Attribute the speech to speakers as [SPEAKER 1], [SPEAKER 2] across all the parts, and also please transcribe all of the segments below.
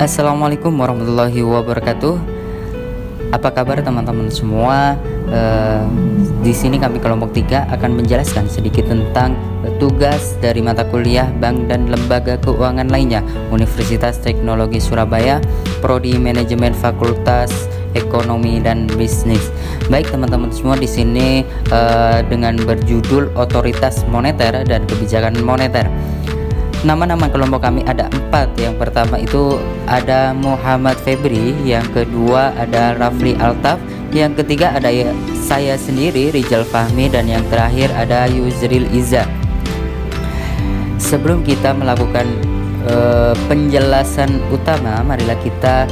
[SPEAKER 1] Assalamualaikum warahmatullahi wabarakatuh. Apa kabar teman-teman semua? Di sini kami kelompok 3 akan menjelaskan sedikit tentang tugas dari mata kuliah Bank dan Lembaga Keuangan lainnya Universitas Teknologi Surabaya, Prodi Manajemen Fakultas Ekonomi dan Bisnis. Baik teman-teman semua, di sini dengan berjudul Otoritas Moneter dan Kebijakan Moneter. Nama-nama kelompok kami ada 4. Yang pertama itu ada Muhammad Febri, yang kedua ada Rafli Altaf, yang ketiga ada saya sendiri Rijal Fahmi, dan yang terakhir ada Yusril Iza. Sebelum kita melakukan penjelasan utama, marilah kita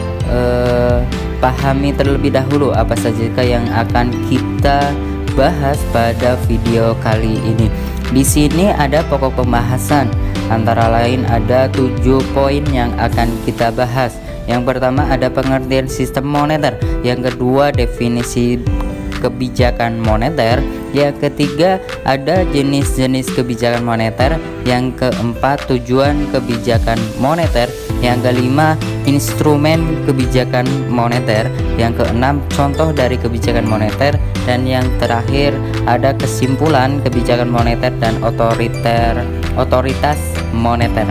[SPEAKER 1] pahami terlebih dahulu apa saja yang akan kita bahas pada video kali ini. Di sini ada pokok pembahasan, antara lain ada 7 poin yang akan kita bahas. Yang pertama ada pengertian sistem moneter, yang kedua definisi kebijakan moneter, yang ketiga ada jenis-jenis kebijakan moneter, yang keempat tujuan kebijakan moneter, yang kelima instrumen kebijakan moneter, yang keenam contoh dari kebijakan moneter, dan yang terakhir ada kesimpulan kebijakan moneter dan otoritas moneter.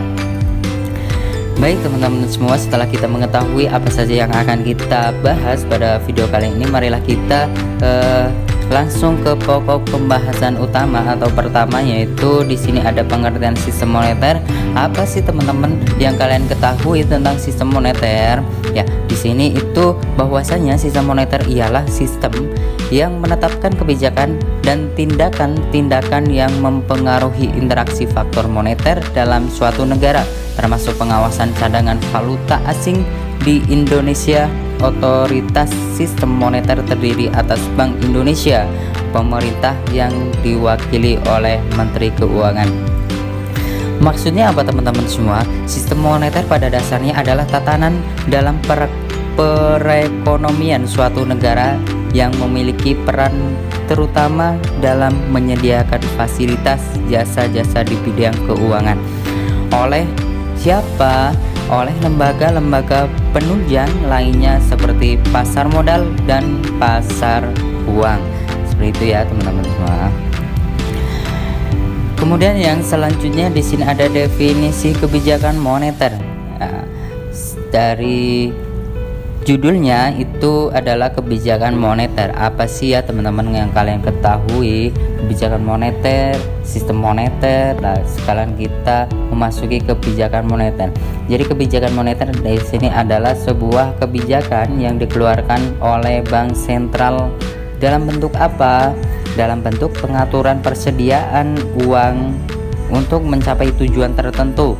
[SPEAKER 1] Baik teman-teman semua, setelah kita mengetahui apa saja yang akan kita bahas pada video kali ini, marilah kita langsung ke pokok pembahasan utama atau pertama, yaitu di sini ada pengertian sistem moneter. Apa sih teman-teman yang kalian ketahui tentang sistem moneter? Ya, di sini itu bahwasanya sistem moneter ialah sistem yang menetapkan kebijakan dan tindakan-tindakan yang mempengaruhi interaksi faktor moneter dalam suatu negara, termasuk pengawasan cadangan valuta asing di Indonesia. Otoritas sistem moneter terdiri atas Bank Indonesia, pemerintah yang diwakili oleh Menteri Keuangan. Maksudnya apa teman-teman semua? Sistem moneter pada dasarnya adalah tatanan dalam perekonomian suatu negara yang memiliki peran terutama dalam menyediakan fasilitas jasa-jasa di bidang keuangan. Oleh siapa? Oleh lembaga-lembaga penunjang lainnya seperti pasar modal dan pasar uang. Seperti itu ya teman-teman semua. Kemudian yang selanjutnya di sini ada definisi kebijakan moneter. Nah, dari judulnya itu adalah kebijakan moneter. Apa sih ya teman-teman yang kalian ketahui kebijakan moneter, sistem moneter? Nah, sekarang kita memasuki kebijakan moneter. Jadi kebijakan moneter di sini adalah sebuah kebijakan yang dikeluarkan oleh bank sentral dalam bentuk apa? Dalam bentuk pengaturan persediaan uang untuk mencapai tujuan tertentu.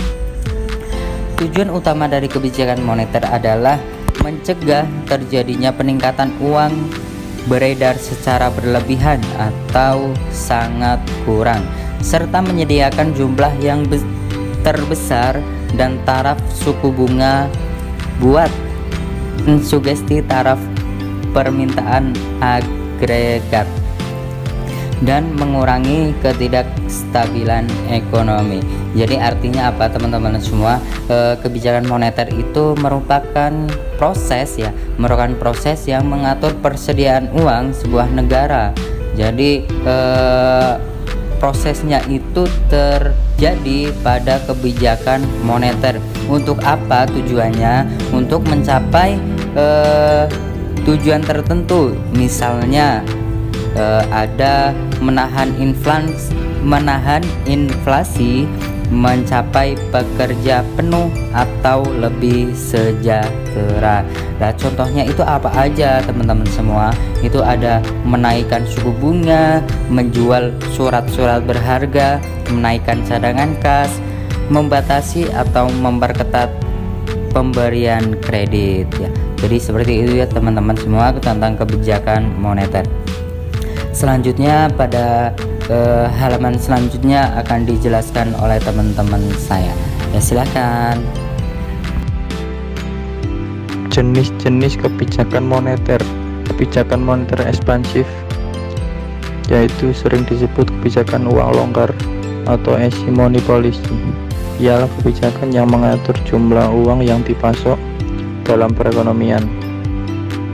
[SPEAKER 1] Tujuan utama dari kebijakan moneter adalah mencegah terjadinya peningkatan uang beredar secara berlebihan atau sangat kurang, serta menyediakan jumlah yang terbesar dan taraf suku bunga buat sugesti taraf permintaan agregat dan mengurangi ketidakstabilan ekonomi. Jadi artinya apa teman-teman semua? Kebijakan moneter itu merupakan proses yang mengatur persediaan uang sebuah negara. Jadi prosesnya itu terjadi pada kebijakan moneter. Untuk apa tujuannya? Untuk mencapai tujuan tertentu. Misalnya ada menahan inflasi, mencapai pekerja penuh atau lebih sejahtera. Nah, contohnya itu apa aja teman-teman semua? Itu ada menaikkan suku bunga, menjual surat-surat berharga, menaikkan cadangan kas, membatasi atau memperketat pemberian kredit ya. Jadi seperti itu ya teman-teman semua tentang kebijakan moneter. Selanjutnya pada halaman selanjutnya akan dijelaskan oleh teman-teman saya. Ya silakan.
[SPEAKER 2] Jenis-jenis kebijakan moneter. Kebijakan moneter ekspansif, yaitu sering disebut kebijakan uang longgar atau easy money policy, ialah kebijakan yang mengatur jumlah uang yang dipasok dalam perekonomian.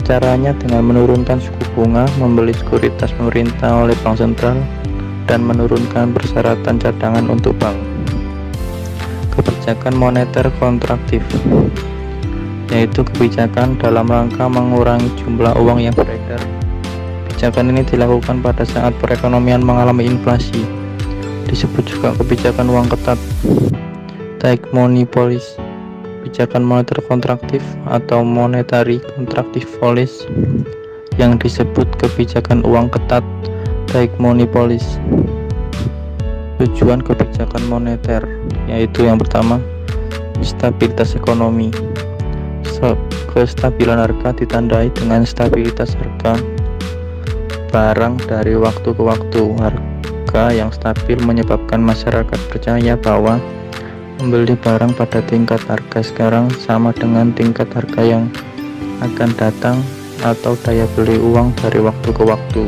[SPEAKER 2] Caranya dengan menurunkan suku bunga, membeli sekuritas pemerintah oleh bank sentral, dan menurunkan persyaratan cadangan untuk bank. Kebijakan moneter kontraktif, yaitu kebijakan dalam rangka mengurangi jumlah uang yang beredar. Kebijakan ini dilakukan pada saat perekonomian mengalami inflasi. Disebut juga kebijakan uang ketat, tight money policy. Kebijakan moneter kontraktif atau monetary contractive policy yang disebut kebijakan uang ketat, tight money policy. Tujuan kebijakan moneter yaitu yang pertama, stabilitas ekonomi. Kestabilan harga ditandai dengan stabilitas harga barang dari waktu ke waktu. Harga yang stabil menyebabkan masyarakat percaya bahwa membeli barang pada tingkat harga sekarang sama dengan tingkat harga yang akan datang, atau daya beli uang dari waktu ke waktu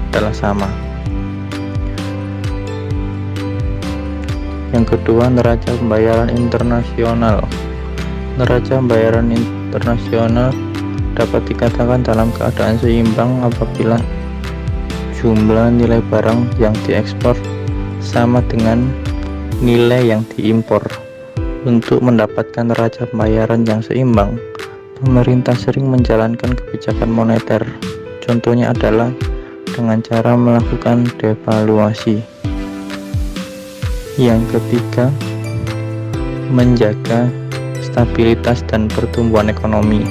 [SPEAKER 2] adalah sama. Yang kedua, neraca pembayaran internasional. Neraca pembayaran internasional dapat dikatakan dalam keadaan seimbang apabila jumlah nilai barang yang diekspor sama dengan nilai yang diimpor. Untuk mendapatkan neraca pembayaran yang seimbang, pemerintah sering menjalankan kebijakan moneter. Contohnya adalah dengan cara melakukan devaluasi. Yang ketiga, menjaga stabilitas dan pertumbuhan ekonomi.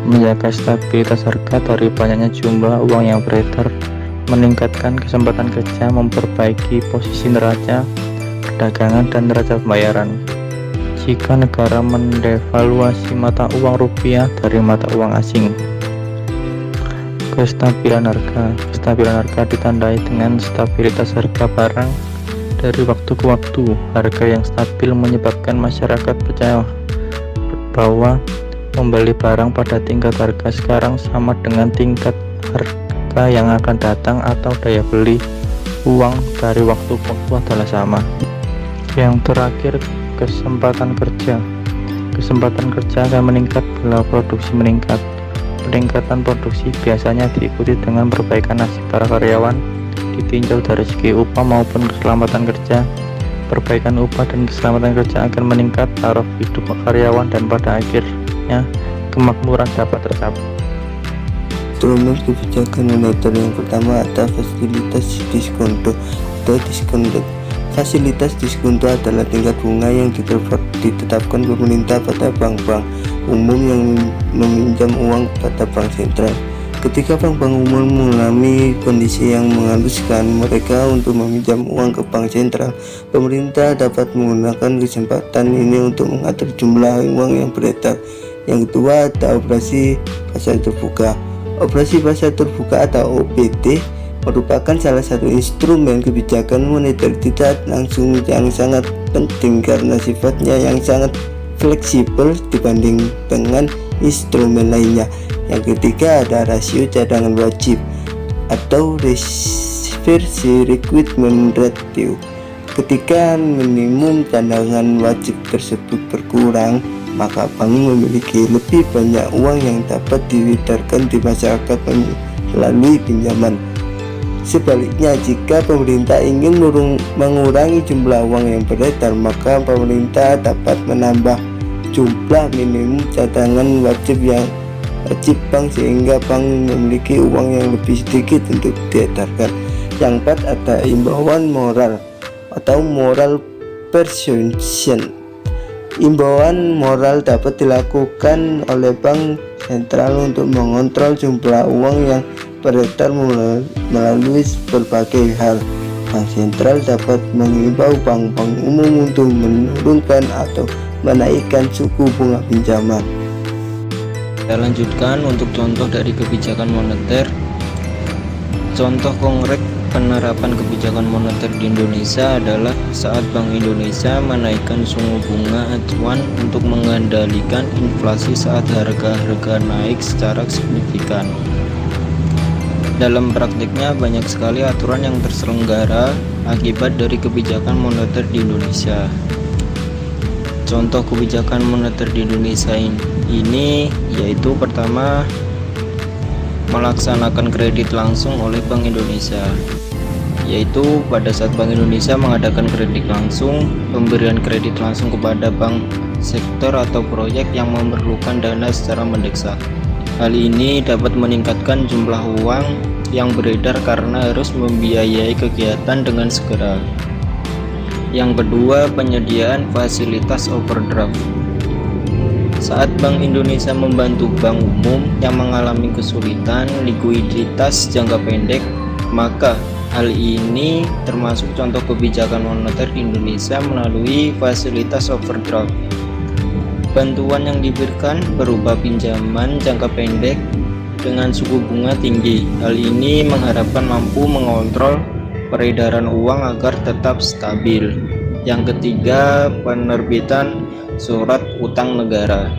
[SPEAKER 2] Menjaga stabilitas harga dari banyaknya jumlah uang yang beredar, meningkatkan kesempatan kerja, memperbaiki posisi neraca perdagangan dan neraca pembayaran. Jika negara mendevaluasi mata uang rupiah dari mata uang asing. Kestabilan harga ditandai dengan stabilitas harga barang dari waktu ke waktu. Harga yang stabil menyebabkan masyarakat percaya bahwa membeli barang pada tingkat harga sekarang sama dengan tingkat harga yang akan datang, atau daya beli uang dari waktu ke waktu adalah sama. Yang terakhir, kesempatan kerja. Kesempatan kerja akan meningkat bila produksi meningkat. Peningkatan produksi biasanya diikuti dengan perbaikan nasib para karyawan, ditinjau dari segi upah maupun keselamatan kerja. Perbaikan upah dan keselamatan kerja akan meningkat taraf hidup karyawan, dan pada akhirnya kemakmuran dapat tercapai.
[SPEAKER 3] Instrumen kebijakan moneter yang pertama ada fasilitas diskonto atau diskonto. Fasilitas diskonto adalah tingkat bunga yang ditetapkan pemerintah pada bank-bank umum yang meminjam uang pada bank sentral. Ketika bank-bank umum mengalami kondisi yang mengharuskan mereka untuk meminjam uang ke bank sentral, pemerintah dapat menggunakan kesempatan ini untuk mengatur jumlah uang yang beredar. Yang kedua ada operasi pasar terbuka. Operasi pasar terbuka atau OPT merupakan salah satu instrumen kebijakan moneter tidak langsung yang sangat penting karena sifatnya yang sangat fleksibel dibanding dengan instrumen lainnya. Yang ketiga ada rasio cadangan wajib atau reverse requirement ratio. Ketika minimum cadangan wajib tersebut berkurang, maka bank memiliki lebih banyak uang yang dapat diedarkan di masyarakat melalui pinjaman. Sebaliknya, jika pemerintah ingin mengurangi jumlah uang yang beredar, maka pemerintah dapat menambah jumlah minimum cadangan wajib bank sehingga bank memiliki uang yang lebih sedikit untuk diedarkan. Yang keempat ada imbauan moral atau moral persuasion. Imbauan moral dapat dilakukan oleh bank sentral untuk mengontrol jumlah uang yang beredar melalui berbagai hal. Bank sentral dapat mengimbau bank-bank umum untuk menurunkan atau menaikkan suku bunga pinjaman.
[SPEAKER 4] Kita lanjutkan untuk contoh dari kebijakan moneter. Contoh konkret penerapan kebijakan moneter di Indonesia adalah saat Bank Indonesia menaikkan suku bunga acuan untuk mengendalikan inflasi saat harga-harga naik secara signifikan. Dalam praktiknya banyak sekali aturan yang terselenggara akibat dari kebijakan moneter di Indonesia. contoh kebijakan moneter di Indonesia ini yaitu pertama, melaksanakan kredit langsung oleh Bank Indonesia, yaitu pada saat Bank Indonesia mengadakan kredit langsung, pemberian kredit langsung kepada bank, sektor atau proyek yang memerlukan dana secara mendesak. Hal ini dapat meningkatkan jumlah uang yang beredar karena harus membiayai kegiatan dengan segera. Yang kedua, penyediaan fasilitas overdraft. Saat Bank Indonesia membantu bank umum yang mengalami kesulitan likuiditas jangka pendek, maka hal ini termasuk contoh kebijakan moneter di Indonesia melalui fasilitas overdraft. Bantuan yang diberikan berupa pinjaman jangka pendek dengan suku bunga tinggi. Hal ini mengharapkan mampu mengontrol peredaran uang agar tetap stabil. Yang ketiga, penerbitan surat utang negara.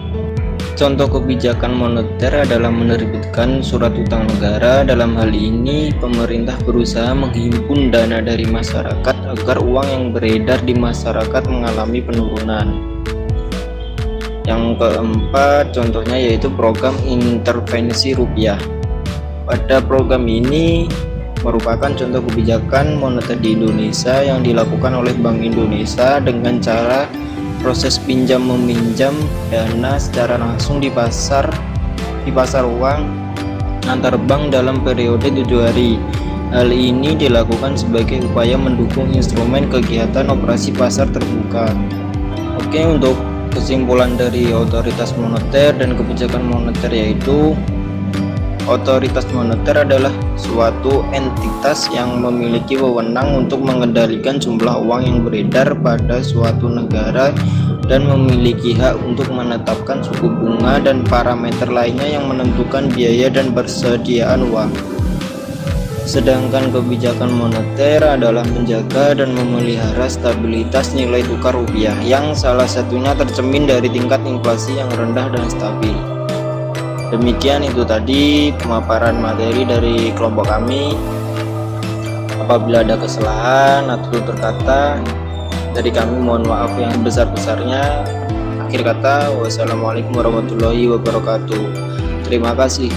[SPEAKER 4] Contoh kebijakan moneter adalah menerbitkan surat utang negara. Dalam hal ini, pemerintah berusaha menghimpun dana dari masyarakat agar uang yang beredar di masyarakat mengalami penurunan. Yang keempat, contohnya yaitu program intervensi rupiah. Pada program ini merupakan contoh kebijakan moneter di Indonesia yang dilakukan oleh Bank Indonesia dengan cara proses pinjam meminjam dana secara langsung di pasar uang antar bank dalam periode 7 hari. Hal ini dilakukan sebagai upaya mendukung instrumen kegiatan operasi pasar terbuka. Oke, untuk kesimpulan dari otoritas moneter dan kebijakan moneter yaitu otoritas moneter adalah suatu entitas yang memiliki wewenang untuk mengendalikan jumlah uang yang beredar pada suatu negara dan memiliki hak untuk menetapkan suku bunga dan parameter lainnya yang menentukan biaya dan persediaan uang. Sedangkan kebijakan moneter adalah menjaga dan memelihara stabilitas nilai tukar rupiah yang salah satunya tercermin dari tingkat inflasi yang rendah dan stabil. Demikian itu tadi pemaparan materi dari kelompok kami. Apabila ada kesalahan atau tutur kata dari kami, mohon maaf yang sebesar-besarnya. Akhir kata, wassalamualaikum warahmatullahi wabarakatuh. Terima kasih.